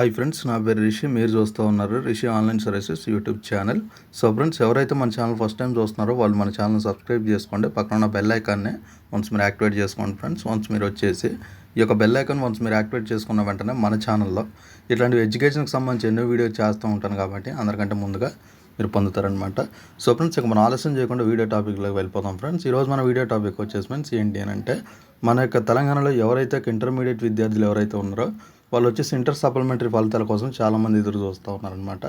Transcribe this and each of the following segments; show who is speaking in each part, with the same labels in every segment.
Speaker 1: Hi friends, నా పేరు రిషి. మీరు చూస్తూ ఉన్నారు Rishi online services YouTube channel. So friends, ఎవరైతే మన ఛానల్ ఫస్ట్ టైం చూస్తున్నారో వాళ్ళు మన ఛానల్ సబ్స్క్రైబ్ చేసుకోండి. పక్కన ఉన్న బెల్ ఐకాన్ని వన్స్ మీరు యాక్టివేట్ చేసుకోండి ఫ్రెండ్స్. వన్స్ మీరు వచ్చేసి ఈ యొక్క బెల్ ఐకాన్ వన్స్ మీరు యాక్టివేట్ చేసుకున్న వెంటనే మన ఛానల్లో ఇట్లాంటి ఎడ్యుకేషన్కి సంబంధించి ఎన్నో వీడియో చేస్తూ ఉంటాను కాబట్టి అందరికంటే ముందుగా మీరు పొందుతారనమాట. సో ఫ్రెండ్స్, ఇక మనం ఆలస్యం చేయకుండా వీడియో టాపిక్లోకి వెళ్ళిపోతాం ఫ్రెండ్స్. ఈరోజు మన వీడియో టాపిక్ వచ్చేసి ఫ్రెండ్స్ ఏంటి అని అంటే, మన యొక్క తెలంగాణలో ఎవరైతే ఇంటర్మీడియట్ విద్యార్థులు ఎవరైతే ఉన్నారో వాళ్ళు వచ్చేసి ఇంటర్ సప్లిమెంటరీ ఫలితాల కోసం చాలామంది ఎదురు చూస్తూ ఉన్నారనమాట.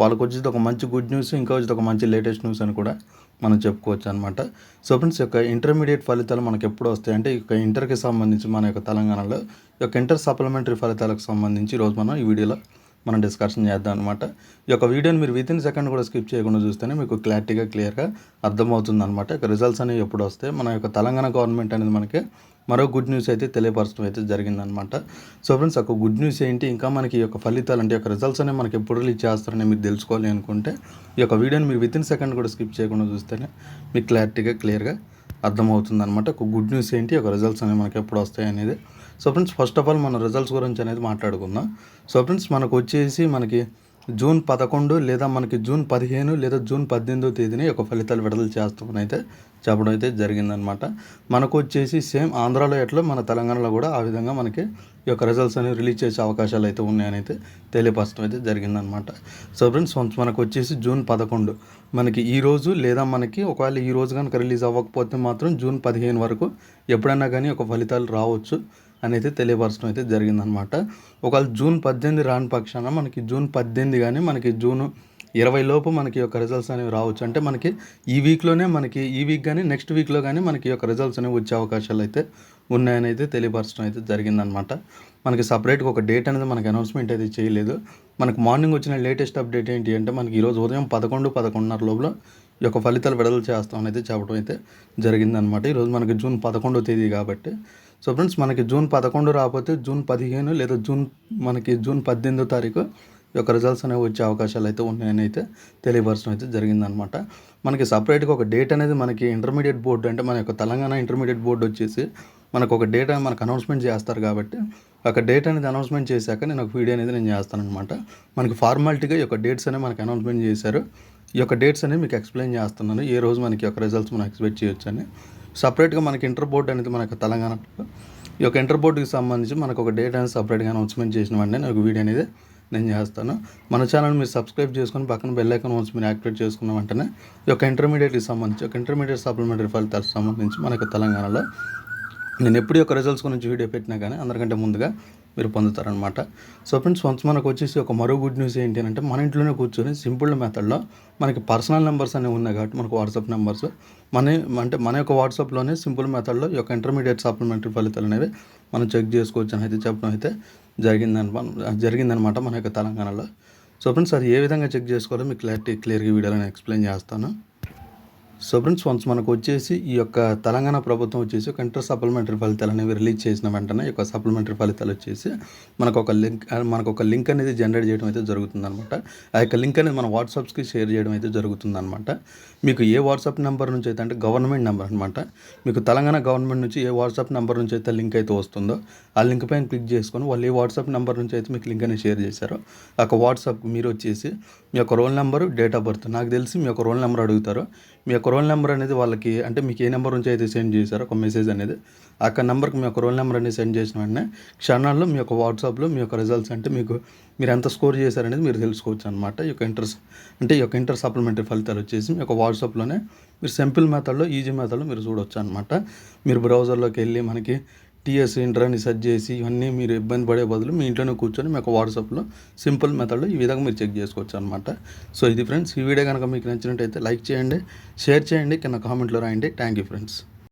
Speaker 1: వాళ్ళకి వచ్చేసి ఒక మంచి గుడ్ న్యూస్, ఇంకా వచ్చేసి ఒక మంచి లేటెస్ట్ న్యూస్ అని కూడా మనం చెప్పుకోవచ్చు అనమాట. సో ఫ్రెండ్స్, యొక్క ఇంటర్మీడియట్ ఫలితాలు మనకు ఎప్పుడు వస్తాయి అంటే, ఇక ఇంటర్కి సంబంధించి మన యొక్క తెలంగాణలో ఈ యొక్క ఇంటర్ సప్లిమెంటరీ ఫలితాలకు సంబంధించి ఈరోజు మనం ఈ వీడియోలో మనం డిస్కషన్ చేద్దాం అనమాట. ఈ యొక్క వీడియోని మీరు వితిన్ సెకండ్ కూడా స్కిప్ చేయకుండా చూస్తేనే మీకు క్లియర్గా అర్థమవుతుంది అనమాట. ఇక రిజల్ట్స్ అనేవి ఎప్పుడు వస్తాయి, మన యొక్క తెలంగాణ గవర్నమెంట్ అనేది మనకి మరో గుడ్ న్యూస్ అయితే తెలియపరచడం అయితే జరిగిందనమాట. సో ఫ్రెండ్స్, ఒక గుడ్ న్యూస్ ఏంటి, ఇంకా మనకి ఈ యొక్క ఫలితాలు అంటే యొక్క రిజల్ట్స్ అనేవి మనకి ఎప్పుడు రిలీజ్ చేస్తారని మీరు తెలుసుకోవాలి అనుకుంటే ఈ యొక్క వీడియోని మీరు వితిన్ సెకండ్ కూడా స్కిప్ చేయకుండా చూస్తేనే మీకు క్లియర్గా అర్థమవుతుంది అనమాట. ఒక గుడ్ న్యూస్ ఏంటి, ఒక రిజల్ట్స్ అనేవి మనకి ఎప్పుడు వస్తాయి అనేది. So friends, first of all మన రిజల్ట్స్ గురించి అనేది మాట్లాడుకుందాం. సో ఫ్రెండ్స్, మనకు వచ్చేసి మనకి జూన్ 11 లేదా మనకి జూన్ 15 లేదా జూన్ 18వ తేదీని యొక్క ఫలితాలు విడుదల చేస్తామని అయితే చెప్పడం అయితే జరిగిందనమాట. మనకు వచ్చేసి సేమ్ ఆంధ్రాలో ఎట్లా మన తెలంగాణలో కూడా ఆ విధంగా మనకి ఈ యొక్క రిజల్ట్స్ అనేవి రిలీజ్ చేసే అవకాశాలు అయితే ఉన్నాయని అయితే తెలియపరచడం అయితే జరిగిందనమాట. సో ఫ్రెండ్స్, మనకు వచ్చేసి జూన్ 11 మనకి ఈ రోజు లేదా మనకి ఒకవేళ ఈ రోజు కనుక రిలీజ్ అవ్వకపోతే మాత్రం జూన్ 15 వరకు ఎప్పుడైనా కానీ ఒక ఫలితాలు రావచ్చు అని అయితే తెలియపరచడం అయితే జరిగిందనమాట. ఒకవేళ జూన్ 18 రాని పక్షాన మనకి జూన్ 18 కానీ మనకి జూన్ 20 లోపు మనకి యొక్క రిజల్ట్స్ అనేవి రావచ్చు. అంటే మనకి ఈ వీక్లోనే మనకి ఈ వీక్ కానీ నెక్స్ట్ వీక్లో కానీ మనకి యొక్క రిజల్ట్స్ అనేవి వచ్చే అవకాశాలు అయితే ఉన్నాయని అయితే తెలియపరచడం అయితే జరిగిందనమాట. మనకి సపరేట్గా ఒక డేట్ అనేది మనకి అనౌన్స్మెంట్ అయితే చేయలేదు. మనకి మార్నింగ్ వచ్చిన లేటెస్ట్ అప్డేట్ ఏంటి అంటే, మనకి ఈరోజు ఉదయం 11-11:30 లోపల ఈ యొక్క ఫలితాలు విడుదల చేస్తామని అయితే చెప్పడం అయితే జరిగిందనమాట. ఈరోజు మనకి జూన్ 11వ తేదీ కాబట్టి. సో ఫ్రెండ్స్, మనకి జూన్ 11 రాకపోతే జూన్ 15 లేదా మనకి జూన్ 18వ తారీఖు ఈ యొక్క రిజల్ట్స్ అనేవి వచ్చే అవకాశాలు అయితే ఉన్నాయని అయితే తెలియపరచడం అయితే జరిగిందనమాట. మనకి సపరేట్గా ఒక డేట్ అనేది మనకి ఇంటర్మీడియట్ బోర్డు అంటే మన యొక్క తెలంగాణ ఇంటర్మీడియట్ బోర్డు వచ్చేసి మనకు ఒక డేట్ అనేది మనకు అనౌన్స్మెంట్ చేస్తారు కాబట్టి ఒక డేట్ అనేది అనౌన్స్మెంట్ చేశాక నేను ఒక వీడియో అనేది నేను చేస్తానమాట. మనకి ఫార్మాలిటీగా ఈ యొక్క డేట్స్ అనేవి మనకి అనౌన్స్మెంట్ చేశారు. ఈ యొక్క డేట్స్ అనేవి మీకు ఎక్స్ప్లెయిన్ చేస్తున్నాను, ఏ రోజు మనకి యొక్క రిజల్ట్స్ మనం ఎక్స్పెక్ట్ చేయొచ్చు అని. సపరేట్గా మనకి ఇంటర్ బోర్డు అనేది మనకు తెలంగాణలో ఈ యొక్క ఇంటర్ బోర్డుకి సంబంధించి మనకు ఒక డేట్ అనేది సపరేట్గా అనౌన్స్మెంట్ చేసిన వెంటనే నేను ఒక వీడియో అనేది నేను చేస్తాను. మన ఛానల్ మీరు సబ్స్క్రైబ్ చేసుకొని పక్కన బెల్ ఐకాన్ వన్స్ మీరు యాక్టివేట్ చేసుకున్న వెంటనే ఈ యొక్క ఇంటర్మీడియట్కి సంబంధించి ఒక ఇంటర్మీడియట్ సప్లిమెంటరీ ఫలితాలకు సంబంధించి మనకు తెలంగాణలో నేను ఎప్పుడు యొక్క రిజల్ట్స్ గురించి వీడియో పెట్టినా కానీ అందరికంటే ముందుగా మీరు పొందుతారనమాట. సో ఫ్రెండ్స్, వన్స్ మనకు వచ్చేసి ఒక మరో గుడ్ న్యూస్ ఏంటి అంటే, మన ఇంట్లోనే కూర్చొని సింపుల్ మెథడ్లో మనకి పర్సనల్ నెంబర్స్ అనేవి ఉన్నాయి కాబట్టి మనకు వాట్సాప్ నెంబర్స్ మన యొక్క వాట్సాప్లోనే సింపుల్ మెథడ్లో ఈ యొక్క ఇంటర్మీడియట్ సప్లిమెంటరీ ఫలితాలు అనేవి మనం చెక్ చేసుకోవచ్చు అని అయితే చెప్పడం అయితే జరిగిందనమాట మన యొక్క తెలంగాణలో. సో ఫ్రెండ్స్, అది ఏ విధంగా చెక్ చేసుకోవాలో మీకు క్లియర్గా వీడియోలో నేను ఎక్స్ప్లెయిన్ చేస్తాను. సో ఫ్రెండ్స్, వన్స్ మనకు వచ్చేసి ఈ యొక్క తెలంగాణ ప్రభుత్వం వచ్చేసి ఒక ఇంటర్ సప్లిమెంటరీ ఫలితాలు అనేవి రిలీజ్ చేసిన వెంటనే ఈ యొక్క సప్లిమెంటరీ ఫలితాలు వచ్చేసి మనకు ఒక లింక్ అనేది జనరేట్ చేయడం అయితే జరుగుతుందన్నమాట. ఆ యొక్క లింక్ అనేది మన వాట్సాప్స్కి షేర్ చేయడం అయితే జరుగుతుందన్నమాట. మీకు ఏ వాట్సాప్ నెంబర్ నుంచి అయితే అంటే గవర్నమెంట్ నెంబర్ అనమాట, మీకు తెలంగాణ గవర్నమెంట్ నుంచి ఏ వాట్సాప్ నెంబర్ నుంచి అయితే లింక్ అయితే వస్తుందో ఆ లింక్ పైన క్లిక్ చేసుకొని వాళ్ళు ఏ వాట్సాప్ నెంబర్ నుంచి అయితే మీకు లింక్ అనేది షేర్ చేశారో ఆ యొక్క వాట్సాప్కి మీరు వచ్చేసి మీ యొక్క roll number, date of birth, నాకు తెలిసి మీ యొక్క రోల్ నెంబర్ అడుగుతారు. మీ యొక్క రోల్ నెంబర్ అనేది వాళ్ళకి అంటే మీకు ఏ నెంబర్ నుంచి అయితే సెండ్ చేశారో ఒక మెసేజ్ అనేది ఆ యొక్క నెంబర్కి మీ యొక్క రోల్ నెంబర్ అనేది సెండ్ చేసిన వెంటనే క్షణాల్లో మీ యొక్క వాట్సాప్లో మీ యొక్క రిజల్ట్స్ అంటే మీరు ఎంత స్కోర్ చేశారనేది మీరు తెలుసుకోవచ్చు అనమాట. ఈ యొక్క ఇంటర్ సప్లిమెంటరీ ఫలితాలు వచ్చేసి మీ యొక్క వాట్సాప్లోనే మీరు సింపుల్ మెథడ్లో ఈజీ మెథడ్లో మీరు చూడవచ్చు అనమాట. మీరు బ్రౌజర్లోకి వెళ్ళి మనకి టీఎస్ ఇంటర్ అని సెర్చ్ చేసి ఇవన్నీ మీరు ఇబ్బంది పడే బదులు మీ ఇంట్లోనే కూర్చొని మీ యొక్క వాట్సాప్లో సింపుల్ మెథడ్లో ఈ విధంగా మీరు చెక్ చేసుకోవచ్చు అనమాట. సో ఇది ఫ్రెండ్స్, ఈ వీడియో కనుక మీకు నచ్చినట్టయితే లైక్ చేయండి, షేర్ చేయండి, కింద కామెంట్లో రాయండి. Thank you friends.